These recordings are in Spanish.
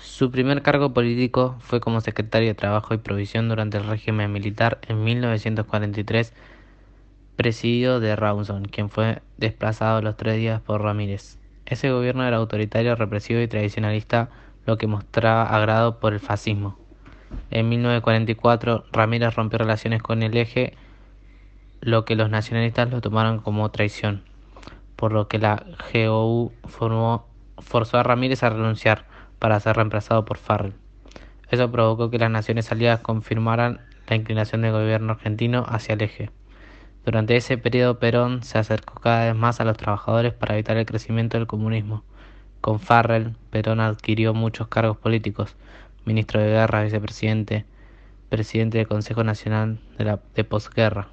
Su primer cargo político fue como secretario de Trabajo y Provisión durante el régimen militar en 1943, presidido de Rawson, quien fue desplazado a los 3 días por Ramírez. Ese gobierno era autoritario, represivo y tradicionalista, lo que mostraba agrado por el fascismo. En 1944, Ramírez rompió relaciones con el Eje, lo que los nacionalistas lo tomaron como traición, por lo que la GOU forzó a Ramírez a renunciar para ser reemplazado por Farrell. Eso provocó que las naciones aliadas confirmaran la inclinación del gobierno argentino hacia el Eje. Durante ese periodo, Perón se acercó cada vez más a los trabajadores para evitar el crecimiento del comunismo. Con Farrell, Perón adquirió muchos cargos políticos: ministro de Guerra, vicepresidente, presidente del Consejo Nacional de Posguerra.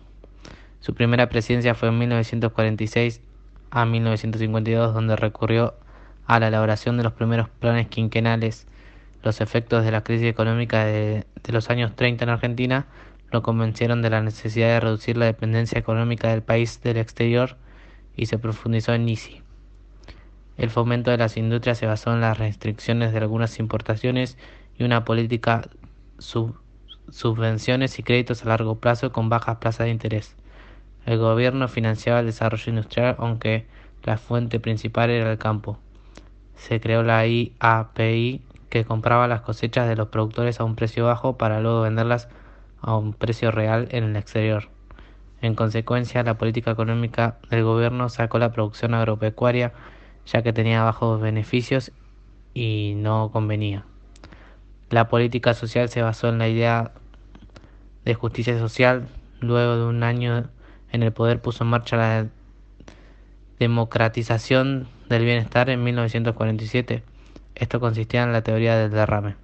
Su primera presidencia fue en 1946 a 1952, donde recurrió a la elaboración de los primeros planes quinquenales. Los efectos de la crisis económica de los años 30 en Argentina lo convencieron de la necesidad de reducir la dependencia económica del país del exterior y se profundizó en ISI. El fomento de las industrias se basó en las restricciones de algunas importaciones y una política subvenciones y créditos a largo plazo con bajas tasas de interés. El gobierno financiaba el desarrollo industrial, aunque la fuente principal era el campo. Se creó la IAPI, que compraba las cosechas de los productores a un precio bajo para luego venderlas a un precio real en el exterior. En consecuencia, la política económica del gobierno sacó la producción agropecuaria, ya que tenía bajos beneficios y no convenía. La política social se basó en la idea de justicia social. Luego de un año en el poder, puso en marcha la democratización del bienestar en 1947. Esto consistía en la teoría del derrame.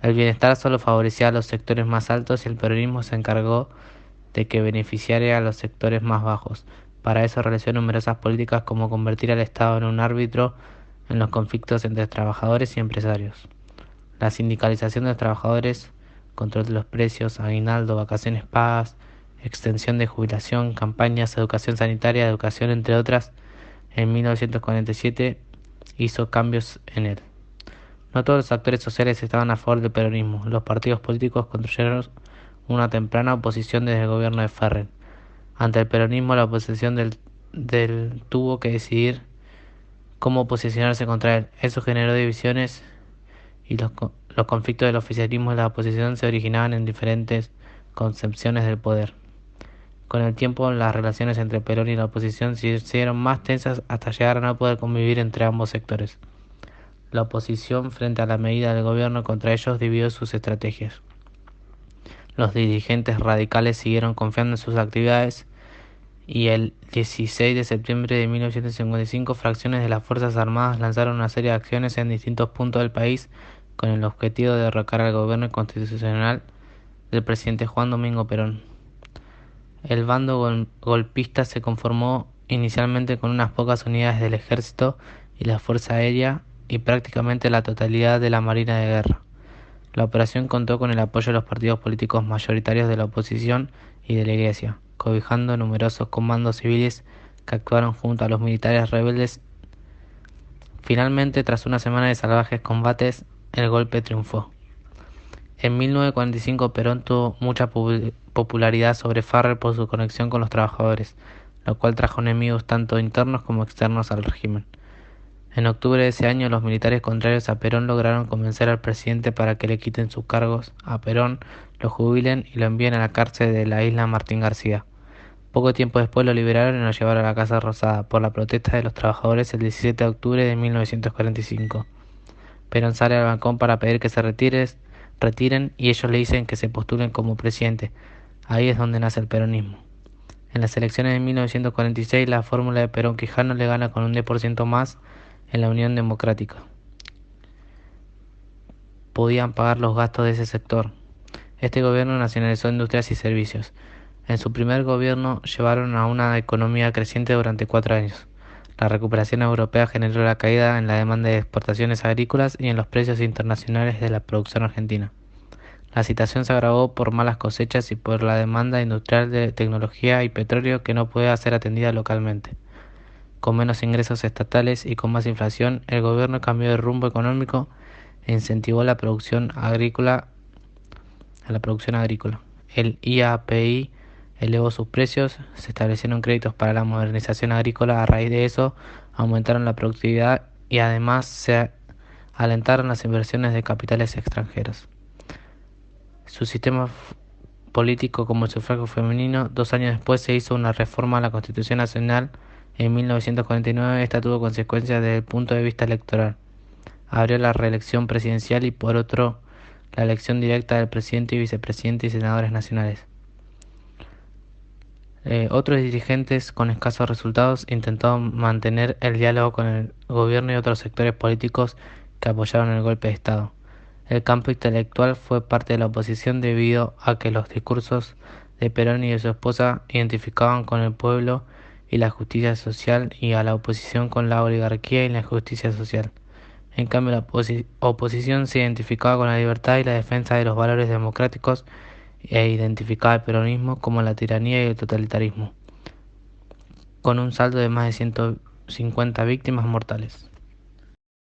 El bienestar solo favorecía a los sectores más altos y el peronismo se encargó de que beneficiara a los sectores más bajos. Para eso realizó numerosas políticas, como convertir al Estado en un árbitro en los conflictos entre trabajadores y empresarios. La sindicalización de los trabajadores, control de los precios, aguinaldo, vacaciones pagas, extensión de jubilación, campañas, educación sanitaria, educación, entre otras. En 1947 hizo cambios en él. No todos los actores sociales estaban a favor del peronismo. Los partidos políticos construyeron una temprana oposición desde el gobierno de Farrell. Ante el peronismo, la oposición del tuvo que decidir cómo posicionarse contra él. Eso generó divisiones y los conflictos del oficialismo y la oposición se originaban en diferentes concepciones del poder. Con el tiempo, las relaciones entre Perón y la oposición se hicieron más tensas hasta llegar a no poder convivir entre ambos sectores. La oposición, frente a la medida del gobierno contra ellos, dividió sus estrategias. Los dirigentes radicales siguieron confiando en sus actividades y el 16 de septiembre de 1955 fracciones de las Fuerzas Armadas lanzaron una serie de acciones en distintos puntos del país con el objetivo de derrocar al gobierno constitucional del presidente Juan Domingo Perón. El bando golpista se conformó inicialmente con unas pocas unidades del ejército y la Fuerza Aérea y prácticamente la totalidad de la Marina de Guerra. La operación contó con el apoyo de los partidos políticos mayoritarios de la oposición y de la Iglesia, cobijando numerosos comandos civiles que actuaron junto a los militares rebeldes. Finalmente, tras una semana de salvajes combates, el golpe triunfó. En 1945, Perón tuvo mucha popularidad sobre Farrell por su conexión con los trabajadores, lo cual trajo enemigos tanto internos como externos al régimen. En octubre de ese año, los militares contrarios a Perón lograron convencer al presidente para que le quiten sus cargos a Perón, lo jubilen y lo envíen a la cárcel de la isla Martín García. Poco tiempo después lo liberaron y lo llevaron a la Casa Rosada por la protesta de los trabajadores el 17 de octubre de 1945. Perón sale al balcón para pedir que se retiren y ellos le dicen que se postulen como presidente. Ahí es donde nace el peronismo. En las elecciones de 1946, la fórmula de Perón-Quijano le gana con un 10% más en la Unión Democrática. Podían pagar los gastos de ese sector. Este gobierno nacionalizó industrias y servicios. En su primer gobierno llevaron a una economía creciente durante 4 años. La recuperación europea generó la caída en la demanda de exportaciones agrícolas y en los precios internacionales de la producción argentina. La situación se agravó por malas cosechas y por la demanda industrial de tecnología y petróleo que no puede ser atendida localmente. Con menos ingresos estatales y con más inflación, el gobierno cambió de rumbo económico e incentivó a la producción agrícola. El IAPI elevó sus precios, se establecieron créditos para la modernización agrícola. A raíz de eso, aumentaron la productividad y además se alentaron las inversiones de capitales extranjeros. Su sistema político como el sufragio femenino. 2 años después se hizo una reforma a la Constitución Nacional en 1949. Esta tuvo consecuencias desde el punto de vista electoral. Abrió la reelección presidencial y por otro la elección directa del presidente y vicepresidente y senadores nacionales. Otros dirigentes con escasos resultados intentaron mantener el diálogo con el gobierno y otros sectores políticos que apoyaron el golpe de Estado. El campo intelectual fue parte de la oposición debido a que los discursos de Perón y de su esposa identificaban con el pueblo y la justicia social y a la oposición con la oligarquía y la injusticia social. En cambio, la oposición se identificaba con la libertad y la defensa de los valores democráticos e identificaba el peronismo como la tiranía y el totalitarismo, con un saldo de más de 150 víctimas mortales.